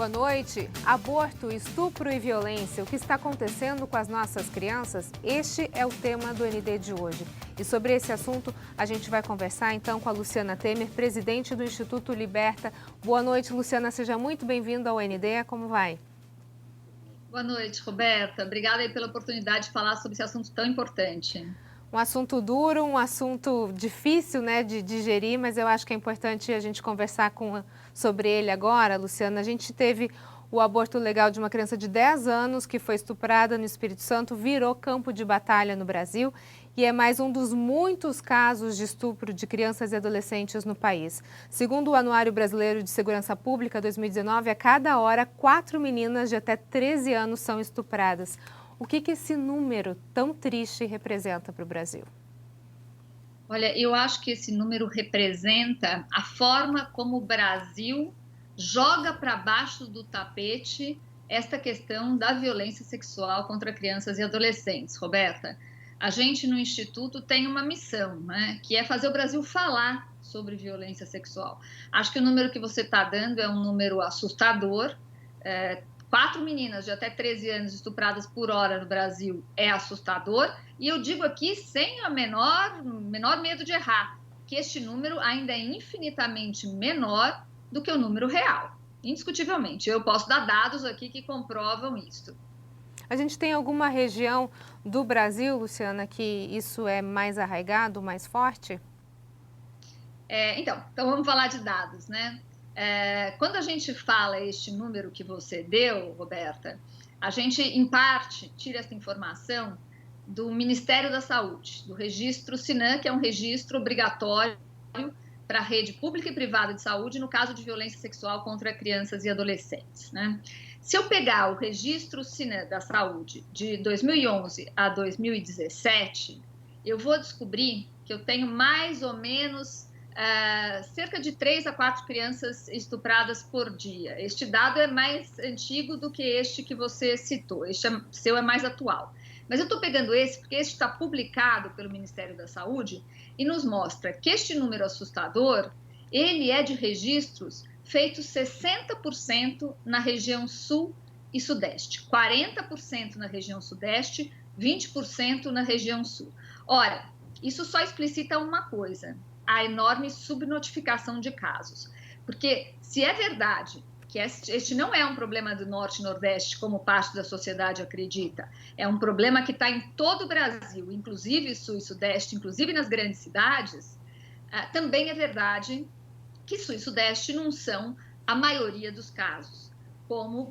Boa noite. Aborto, estupro e violência. O que está acontecendo com as nossas crianças? Este é o tema do ND de hoje. E sobre esse assunto, a gente vai conversar então com a Luciana Temer, presidente do Instituto Liberta. Boa noite, Luciana. Seja muito bem-vinda ao ND. Como vai? Boa noite, Roberta. Obrigada aí pela oportunidade de falar sobre esse assunto tão importante. Um assunto duro, um assunto difícil, né, de digerir, mas eu acho que é importante a gente conversar sobre ele agora, Luciana. A gente teve o aborto legal de uma criança de 10 anos que foi estuprada no Espírito Santo, virou campo de batalha no Brasil e é mais um dos muitos casos de estupro de crianças e adolescentes no país. Segundo o Anuário Brasileiro de Segurança Pública 2019, a cada hora 4 meninas de até 13 anos são estupradas. O que esse número tão triste representa para o Brasil? Olha, eu acho que esse número representa a forma como o Brasil joga para baixo do tapete esta questão da violência sexual contra crianças e adolescentes, Roberta. A gente no Instituto tem uma missão, né, que é fazer o Brasil falar sobre violência sexual. Acho que o número que você está dando é um número assustador. 4 meninas de até 13 anos estupradas por hora no Brasil é assustador. E eu digo aqui sem a menor medo de errar, que este número ainda é infinitamente menor do que o número real. Indiscutivelmente. Eu posso dar dados aqui que comprovam isso. A gente tem alguma região do Brasil, Luciana, que isso é mais arraigado, mais forte? Então vamos falar de dados, né? Quando a gente fala este número que você deu, Roberta, a gente, em parte, tira essa informação do Ministério da Saúde, do registro SINAM, que é um registro obrigatório para a rede pública e privada de saúde no caso de violência sexual contra crianças e adolescentes, né? Se eu pegar o registro SINAM da saúde de 2011 a 2017, eu vou descobrir que eu tenho mais ou menos cerca de 3 a 4 crianças estupradas por dia. Este dado é mais antigo do que este que você citou, este seu é mais atual. Mas eu estou pegando esse porque este está publicado pelo Ministério da Saúde e nos mostra que este número assustador, ele é de registros feitos 60% na região sul e sudeste, 40% na região sudeste, 20% na região sul. Ora, isso só explicita uma coisa: a enorme subnotificação de casos. Porque se é verdade que este não é um problema do Norte e Nordeste, como parte da sociedade acredita, é um problema que está em todo o Brasil, inclusive Sul e Sudeste, inclusive nas grandes cidades, também é verdade que Sul e Sudeste não são a maioria dos casos, como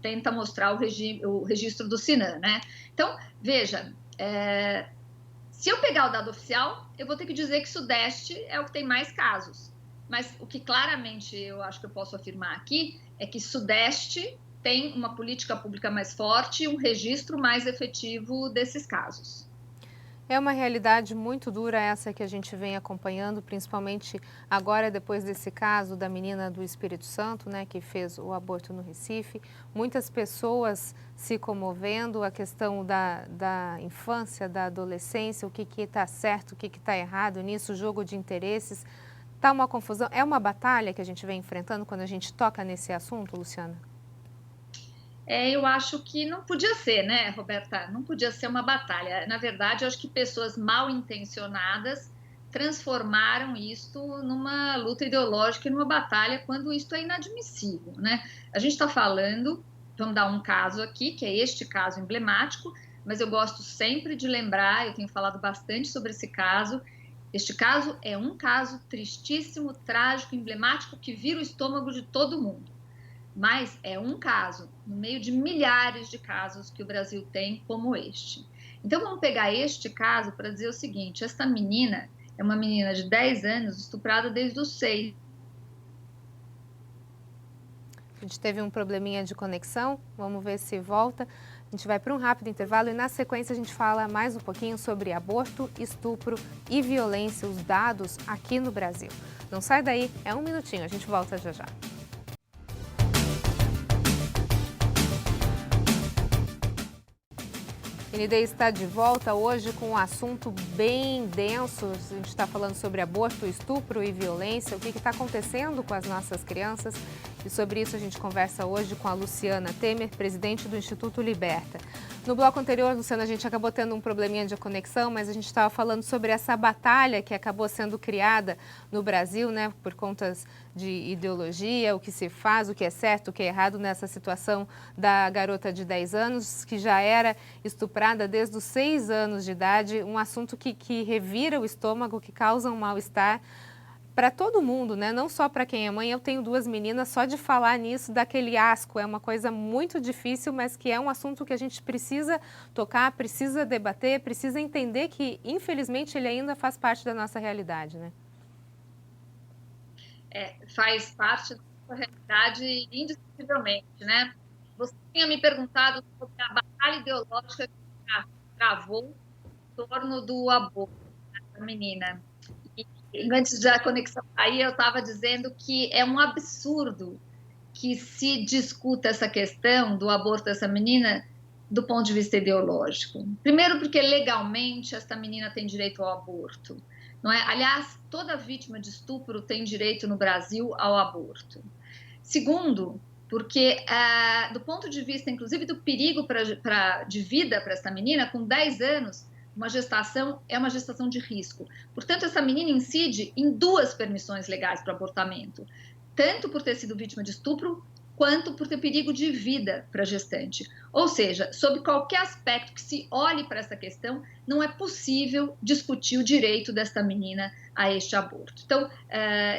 tenta mostrar o registro do SINAM, né? Então, veja, se eu pegar o dado oficial, eu vou ter que dizer que Sudeste é o que tem mais casos. Mas o que claramente eu acho que eu posso afirmar aqui é que Sudeste tem uma política pública mais forte e um registro mais efetivo desses casos. É uma realidade muito dura essa que a gente vem acompanhando, principalmente agora depois desse caso da menina do Espírito Santo, né, que fez o aborto no Recife. Muitas pessoas se comovendo, a questão da infância, da adolescência, o que está certo, o que está errado nisso, jogo de interesses. Está uma confusão, é uma batalha que a gente vem enfrentando quando a gente toca nesse assunto, Luciana? Eu acho que não podia ser, né, Roberta? Não podia ser uma batalha. Na verdade, eu acho que pessoas mal intencionadas transformaram isto numa luta ideológica e numa batalha, quando isto é inadmissível, né? A gente está falando, vamos dar um caso aqui, que é este caso emblemático, mas eu gosto sempre de lembrar, eu tenho falado bastante sobre esse caso. Este caso é um caso tristíssimo, trágico, emblemático, que vira o estômago de todo mundo. Mas é um caso, no meio de milhares de casos que o Brasil tem como este. Então vamos pegar este caso para dizer o seguinte: esta menina é uma menina de 10 anos, estuprada desde os 6. A gente teve um probleminha de conexão, vamos ver se volta. A gente vai para um rápido intervalo e na sequência a gente fala mais um pouquinho sobre aborto, estupro e violência, os dados aqui no Brasil. Não sai daí, é um minutinho, a gente volta já já. ND está de volta hoje com um assunto bem denso. A gente está falando sobre aborto, estupro e violência, o que está acontecendo com as nossas crianças. E sobre isso a gente conversa hoje com a Luciana Temer, presidente do Instituto Liberta. No bloco anterior, Luciana, a gente acabou tendo um probleminha de conexão, mas a gente estava falando sobre essa batalha que acabou sendo criada no Brasil, né, por contas de ideologia, o que se faz, o que é certo, o que é errado nessa situação da garota de 10 anos, que já era estuprada desde os 6 anos de idade, um assunto que revira o estômago, que causa um mal-estar para todo mundo, né? Não só para quem é mãe. Eu tenho 2 meninas, só de falar nisso, daquele asco, é uma coisa muito difícil, mas que é um assunto que a gente precisa tocar, precisa debater, precisa entender que, infelizmente, ele ainda faz parte da nossa realidade, né? Faz parte da nossa realidade indiscutivelmente, né? Você tinha me perguntado sobre a batalha ideológica que travou em torno do aborto da menina. E antes da conexão aí, eu estava dizendo que é um absurdo que se discuta essa questão do aborto dessa menina do ponto de vista ideológico. Primeiro, porque legalmente essa menina tem direito ao aborto, não é? Aliás, toda vítima de estupro tem direito no Brasil ao aborto. Segundo, porque do ponto de vista, inclusive, do perigo de vida para essa menina, com 10 anos, uma gestação é uma gestação de risco. Portanto, essa menina incide em 2 permissões legais para abortamento, tanto por ter sido vítima de estupro, quanto por ter perigo de vida para a gestante. Ou seja, sob qualquer aspecto que se olhe para essa questão, não é possível discutir o direito desta menina a este aborto. Então,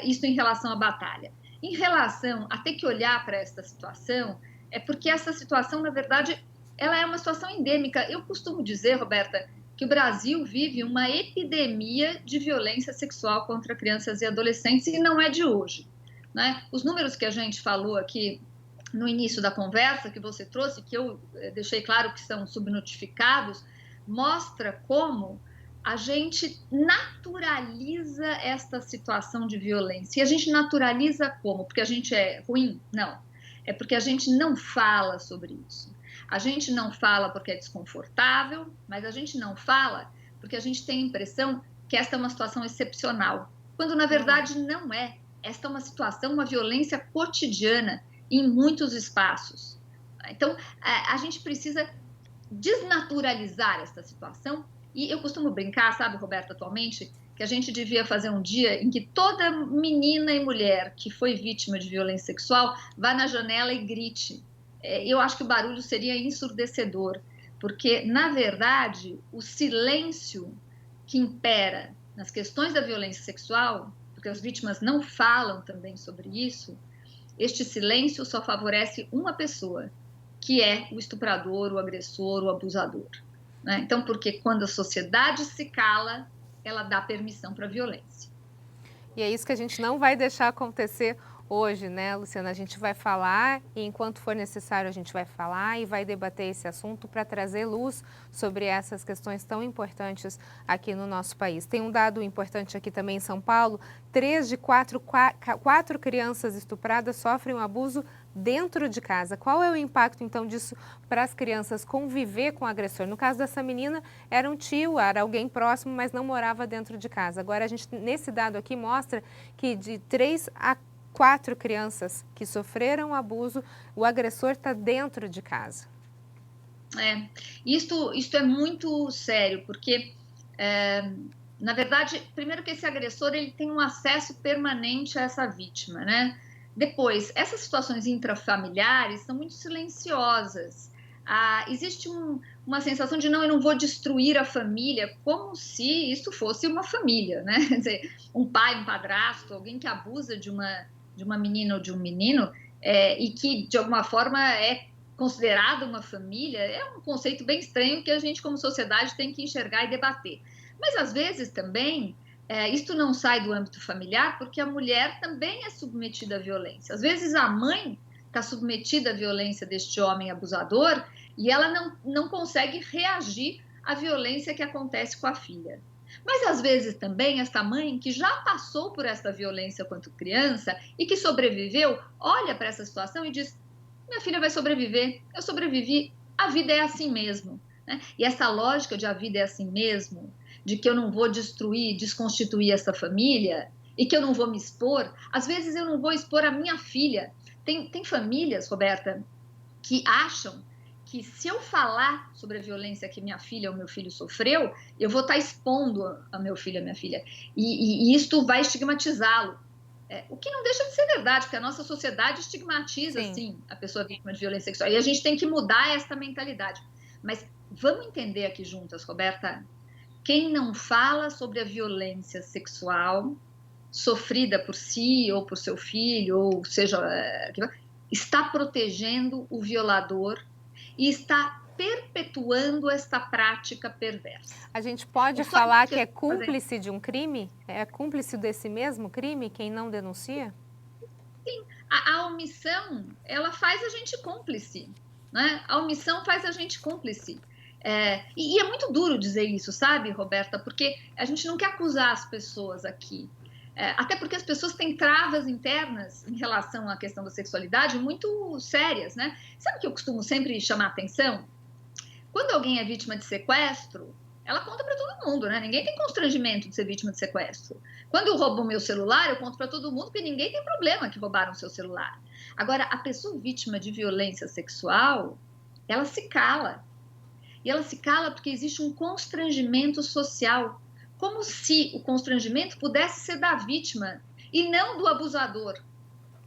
isso em relação à batalha. Em relação a ter que olhar para esta situação, é porque essa situação, na verdade, ela é uma situação endêmica. Eu costumo dizer, Roberta, que o Brasil vive uma epidemia de violência sexual contra crianças e adolescentes, e não é de hoje, né? Os números que a gente falou aqui no início da conversa, que você trouxe, que eu deixei claro que são subnotificados, mostra como a gente naturaliza esta situação de violência. E a gente naturaliza como? Porque a gente é ruim? Não. É porque a gente não fala sobre isso. A gente não fala porque é desconfortável, mas a gente não fala porque a gente tem a impressão que esta é uma situação excepcional, quando na verdade não é. Esta é uma situação, uma violência cotidiana em muitos espaços. Então, a gente precisa desnaturalizar esta situação. E eu costumo brincar, sabe, Roberto, atualmente, que a gente devia fazer um dia em que toda menina e mulher que foi vítima de violência sexual vá na janela e grite. Eu acho que o barulho seria ensurdecedor, porque, na verdade, o silêncio que impera nas questões da violência sexual, porque as vítimas não falam também sobre isso, este silêncio só favorece uma pessoa, que é o estuprador, o agressor, o abusador, né? Então, porque quando a sociedade se cala, ela dá permissão para a violência. E é isso que a gente não vai deixar acontecer hoje, né, Luciana? A gente vai falar e, enquanto for necessário, a gente vai falar e vai debater esse assunto para trazer luz sobre essas questões tão importantes aqui no nosso país. Tem um dado importante aqui também em São Paulo: 3 de 4 crianças estupradas sofrem um abuso dentro de casa. Qual é o impacto, então, disso para as crianças conviver com o agressor? No caso dessa menina, era um tio, era alguém próximo, mas não morava dentro de casa. Agora, a gente, nesse dado aqui, mostra que de 3 a 4 crianças que sofreram abuso, o agressor está dentro de casa. Isto é muito sério, porque, na verdade, primeiro que esse agressor ele tem um acesso permanente a essa vítima, né? Depois, essas situações intrafamiliares são muito silenciosas. Existe uma sensação de não, eu não vou destruir a família, como se isso fosse uma família, né? Quer dizer, um pai, um padrasto, alguém que abusa de uma menina ou de um menino, e que, de alguma forma, é considerado uma família, é um conceito bem estranho que a gente, como sociedade, tem que enxergar e debater. Mas, às vezes, também, isto não sai do âmbito familiar, porque a mulher também é submetida à violência. Às vezes, a mãe está submetida à violência deste homem abusador e ela não consegue reagir à violência que acontece com a filha. Mas, às vezes, também, esta mãe que já passou por esta violência quanto criança e que sobreviveu, olha para essa situação e diz: minha filha vai sobreviver, eu sobrevivi, a vida é assim mesmo, né? E essa lógica de a vida é assim mesmo, de que eu não vou destruir, desconstituir essa família e que eu não vou me expor, às vezes eu não vou expor a minha filha, Tem famílias, Roberta, que acham que se eu falar sobre a violência que minha filha ou meu filho sofreu, eu vou estar expondo a meu filho, a minha filha, e isto vai estigmatizá-lo. O que não deixa de ser verdade, porque a nossa sociedade estigmatiza, Sim. sim, a pessoa vítima de violência sexual. E a gente tem que mudar essa mentalidade. Mas vamos entender aqui juntas, Roberta, quem não fala sobre a violência sexual sofrida por si ou por seu filho, ou seja, está protegendo o violador e está perpetuando esta prática perversa. A gente pode É só isso falar que que a é gente tem que fazer. cúmplice de um crime? É cúmplice desse mesmo crime quem não denuncia? A omissão, ela faz a gente cúmplice, né? A omissão faz a gente cúmplice. E é muito duro dizer isso, sabe, Roberta? Porque a gente não quer acusar as pessoas aqui. Até porque as pessoas têm travas internas em relação à questão da sexualidade muito sérias, né? Sabe o que eu costumo sempre chamar atenção? Quando alguém é vítima de sequestro, ela conta para todo mundo, né? Ninguém tem constrangimento de ser vítima de sequestro. Quando eu roubo o meu celular, eu conto para todo mundo que ninguém tem problema que roubaram o seu celular. Agora, a pessoa vítima de violência sexual, ela se cala. E ela se cala porque existe um constrangimento social, como se o constrangimento pudesse ser da vítima e não do abusador.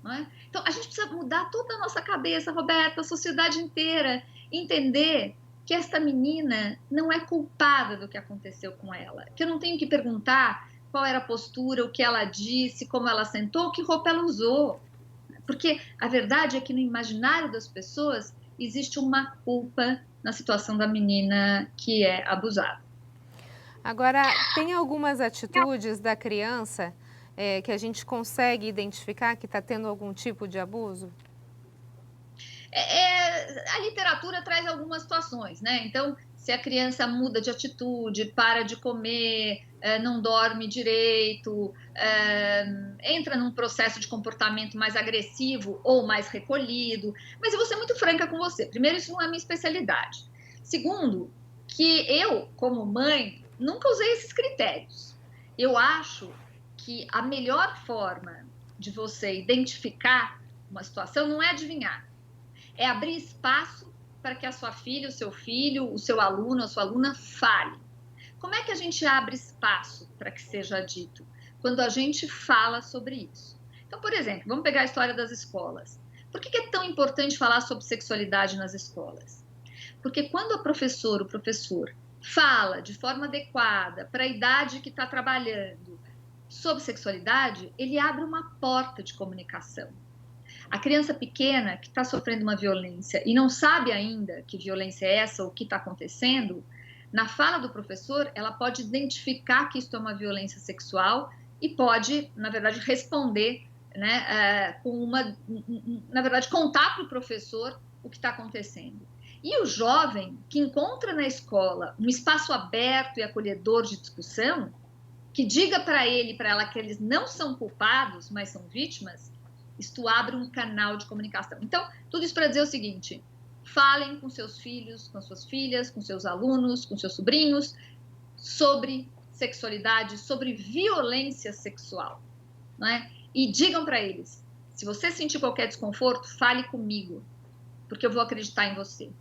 Não é? Então, a gente precisa mudar toda a nossa cabeça, Roberta, a sociedade inteira, entender que esta menina não é culpada do que aconteceu com ela, que eu não tenho que perguntar qual era a postura, o que ela disse, como ela sentou, que roupa ela usou. Porque a verdade é que no imaginário das pessoas existe uma culpa na situação da menina que é abusada. Agora, tem algumas atitudes da criança que a gente consegue identificar que está tendo algum tipo de abuso? A literatura traz algumas situações, né? Então, se a criança muda de atitude, para de comer, não dorme direito, entra num processo de comportamento mais agressivo ou mais recolhido. Mas eu vou ser muito franca com você. Primeiro, isso não é minha especialidade. Segundo, que eu, como mãe, nunca usei esses critérios. Eu acho que a melhor forma de você identificar uma situação não é adivinhar, é abrir espaço para que a sua filha, o seu filho, o seu aluno, a sua aluna fale. Como é que a gente abre espaço para que seja dito? Quando a gente fala sobre isso. Então, por exemplo, vamos pegar a história das escolas. Por que é tão importante falar sobre sexualidade nas escolas? Porque quando a professora, o professor, fala de forma adequada para a idade que está trabalhando sobre sexualidade, ele abre uma porta de comunicação. A criança pequena que está sofrendo uma violência e não sabe ainda que violência é essa ou o que está acontecendo, na fala do professor, ela pode identificar que isso é uma violência sexual e pode, na verdade, responder, né, na verdade, contar para o professor o que está acontecendo. E o jovem que encontra na escola um espaço aberto e acolhedor de discussão, que diga para ele e para ela que eles não são culpados, mas são vítimas, isto abre um canal de comunicação. Então, tudo isso para dizer o seguinte: falem com seus filhos, com suas filhas, com seus alunos, com seus sobrinhos, sobre sexualidade, sobre violência sexual, não é? E digam para eles: se você sentir qualquer desconforto, fale comigo, porque eu vou acreditar em você.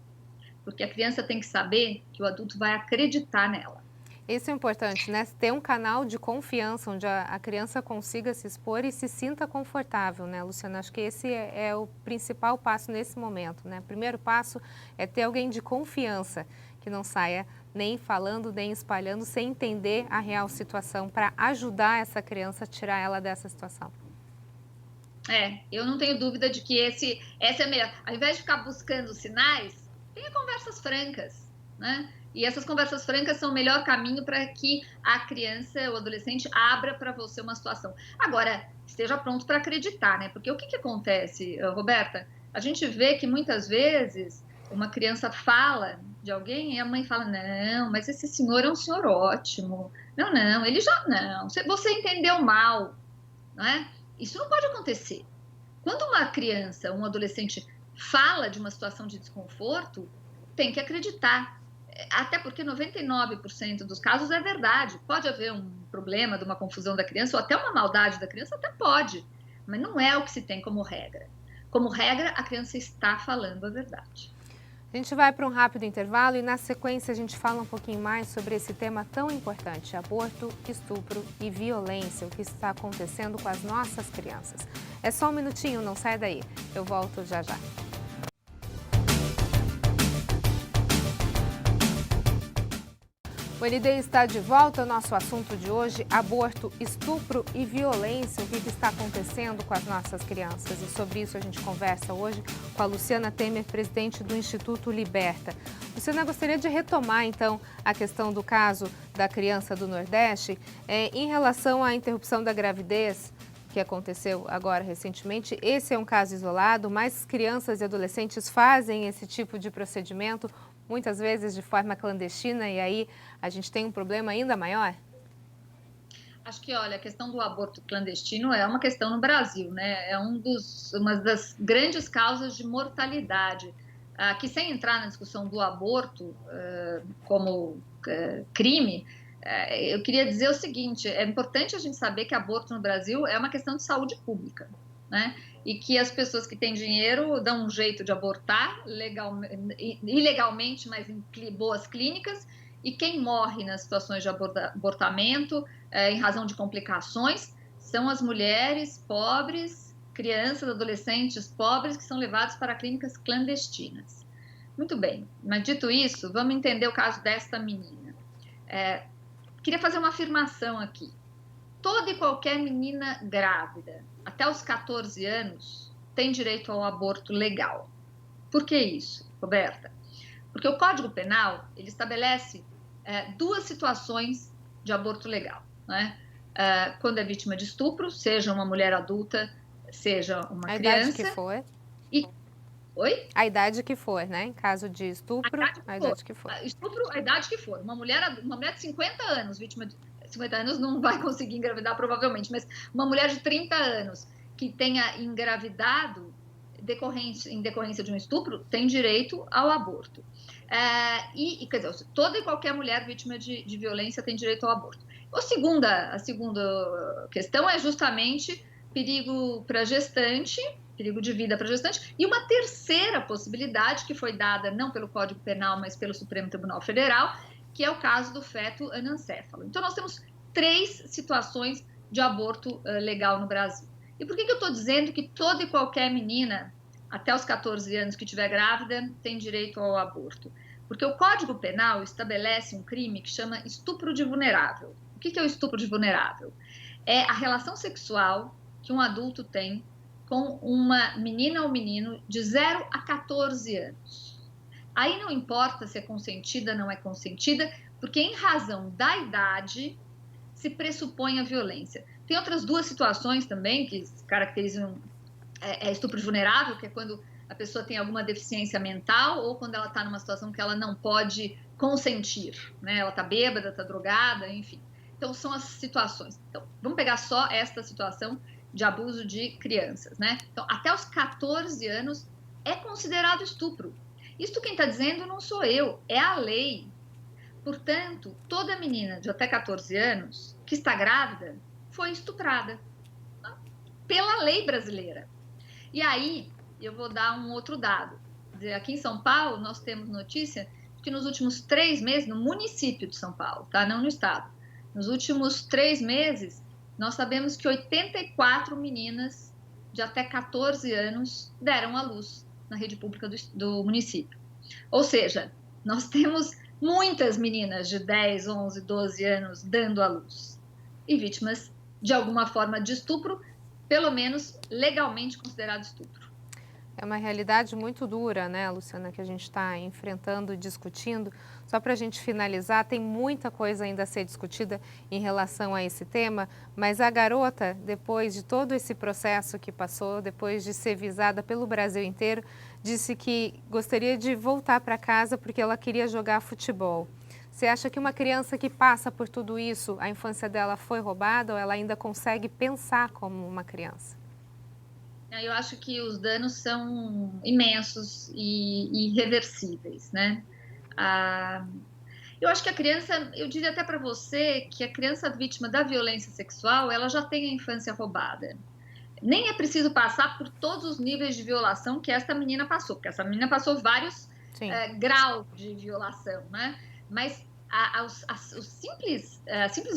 Porque a criança tem que saber que o adulto vai acreditar nela. Isso é importante, né? Ter um canal de confiança onde a criança consiga se expor e se sinta confortável, né, Luciana? Acho que esse é o principal passo nesse momento, né? O primeiro passo é ter alguém de confiança que não saia nem falando, nem espalhando, sem entender a real situação, para ajudar essa criança a tirar ela dessa situação. Eu não tenho dúvida de que essa é a melhor. Ao invés de ficar buscando sinais, tenha conversas francas, né? E essas conversas francas são o melhor caminho para que a criança ou adolescente abra para você uma situação. Agora, esteja pronto para acreditar, né? Porque o que acontece, Roberta? A gente vê que muitas vezes uma criança fala de alguém e a mãe fala: não, mas esse senhor é um senhor ótimo. Não, ele já não. Você entendeu mal, não é? Isso não pode acontecer. Quando uma criança, um adolescente fala de uma situação de desconforto, tem que acreditar. Até porque 99% dos casos é verdade. Pode haver um problema de uma confusão da criança ou até uma maldade da criança, até pode, mas não é o que se tem como regra. como regra, a criança está falando a verdade. A gente vai para um rápido intervalo e na sequência a gente fala um pouquinho mais sobre esse tema tão importante, aborto, estupro e violência, o que está acontecendo com as nossas crianças. É só um minutinho, não sai daí. Eu volto já já. O ND está de volta ao nosso assunto de hoje, aborto, estupro e violência, o que está acontecendo com as nossas crianças. E sobre isso a gente conversa hoje com a Luciana Temer, presidente do Instituto Liberta. Luciana, gostaria de retomar então a questão do caso da criança do Nordeste, em relação à interrupção da gravidez, que aconteceu agora recentemente. Esse é um caso isolado, mas crianças e adolescentes fazem esse tipo de procedimento, muitas vezes de forma clandestina, e aí a gente tem um problema ainda maior? Acho que, olha, a questão do aborto clandestino é uma questão no Brasil, né? É uma das grandes causas de mortalidade. Que sem entrar na discussão do aborto como crime, eu queria dizer o seguinte: é importante a gente saber que aborto no Brasil é uma questão de saúde pública, né? E que as pessoas que têm dinheiro dão um jeito de abortar ilegalmente, mas em boas clínicas, e quem morre nas situações de abortamento em razão de complicações são as mulheres pobres, crianças, adolescentes pobres que são levados para clínicas clandestinas. Muito bem, mas dito isso, vamos entender o caso desta menina. Queria fazer uma afirmação aqui. Toda e qualquer menina grávida, até os 14 anos, tem direito ao aborto legal. Por que isso, Roberta? Porque o Código Penal, ele estabelece duas situações de aborto legal, né? Quando é vítima de estupro, seja uma mulher adulta, seja uma criança. A idade que for. Oi? A idade que for, né? Em caso de estupro, a idade que for. Estupro, a idade que for. Uma mulher de 50 anos, vítima de 50 anos, não vai conseguir engravidar provavelmente, mas uma mulher de 30 anos que tenha engravidado em decorrência de um estupro tem direito ao aborto. Quer dizer, toda e qualquer mulher vítima de violência tem direito ao aborto. A segunda questão é justamente perigo para gestante, perigo de vida para gestante, e uma terceira possibilidade que foi dada não pelo Código Penal, mas pelo Supremo Tribunal Federal, que é o caso do feto anencefalo. Então, nós temos 3 situações de aborto legal no Brasil. E por que eu estou dizendo que toda e qualquer menina, até os 14 anos que estiver grávida, tem direito ao aborto? Porque o Código Penal estabelece um crime que chama estupro de vulnerável. O que é o estupro de vulnerável? É a relação sexual que um adulto tem com uma menina ou menino de 0 a 14 anos. Aí não importa se é consentida ou não é consentida, porque em razão da idade se pressupõe a violência. Tem outras 2 situações também que caracterizam estupro vulnerável, que é quando a pessoa tem alguma deficiência mental ou quando ela está numa situação que ela não pode consentir, né? Ela está bêbada, está drogada, enfim. Então, são as situações. Então, vamos pegar só esta situação de abuso de crianças, né? Então, até os 14 anos é considerado estupro. Isto quem está dizendo não sou eu, é a lei. Portanto, toda menina de até 14 anos que está grávida foi estuprada pela lei brasileira. E aí, eu vou dar um outro dado. Aqui em São Paulo, nós temos notícia que nos últimos 3 meses, no município de São Paulo, tá? Não no estado, nos últimos 3 meses, nós sabemos que 84 meninas de até 14 anos deram à luz na rede pública do município. Ou seja, nós temos muitas meninas de 10, 11, 12 anos dando à luz e vítimas de alguma forma de estupro, pelo menos legalmente considerado estupro. É uma realidade muito dura, né, Luciana, que a gente está enfrentando e discutindo. Só para a gente finalizar, tem muita coisa ainda a ser discutida em relação a esse tema, mas a garota, depois de todo esse processo que passou, depois de ser visada pelo Brasil inteiro, disse que gostaria de voltar para casa porque ela queria jogar futebol. Você acha que uma criança que passa por tudo isso, a infância dela foi roubada ou ela ainda consegue pensar como uma criança? Eu acho que os danos são imensos e irreversíveis, né? Eu acho que a criança, eu diria até para você que a criança vítima da violência sexual, ela já tem a infância roubada. nem é preciso passar por todos os níveis de violação que essa menina passou, porque essa menina passou vários graus de violação, né? Mas a simples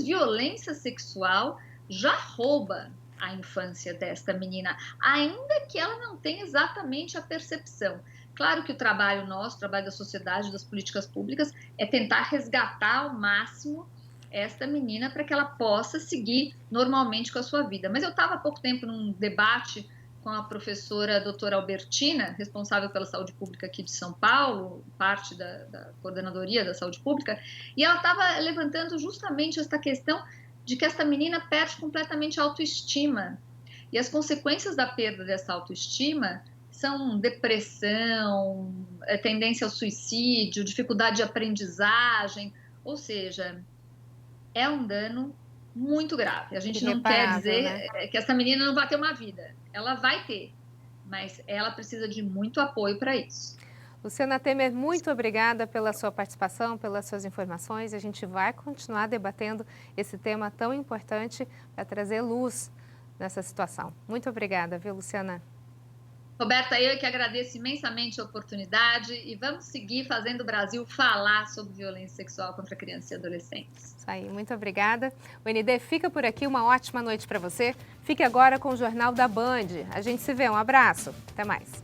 violência sexual já rouba a infância desta menina, ainda que ela não tenha exatamente a percepção. Claro que o trabalho nosso, o trabalho da sociedade, das políticas públicas, é tentar resgatar ao máximo esta menina para que ela possa seguir normalmente com a sua vida. Mas eu estava há pouco tempo num debate com a professora doutora Albertina, responsável pela saúde pública aqui de São Paulo, parte da coordenadoria da saúde pública, e ela estava levantando justamente esta questão de que esta menina perde completamente a autoestima. E as consequências da perda dessa autoestima são depressão, tendência ao suicídio, dificuldade de aprendizagem, ou seja, é um dano muito grave. A gente não quer dizer, né, que essa menina não vai ter uma vida. Ela vai ter, mas ela precisa de muito apoio para isso. Luciana Temer, muito obrigada pela sua participação, pelas suas informações. A gente vai continuar debatendo esse tema tão importante para trazer luz nessa situação. Muito obrigada, viu, Luciana? Roberta, eu que agradeço imensamente a oportunidade e vamos seguir fazendo o Brasil falar sobre violência sexual contra crianças e adolescentes. Isso aí, muito obrigada. O ND fica por aqui, uma ótima noite para você. Fique agora com o Jornal da Band. A gente se vê, um abraço, até mais.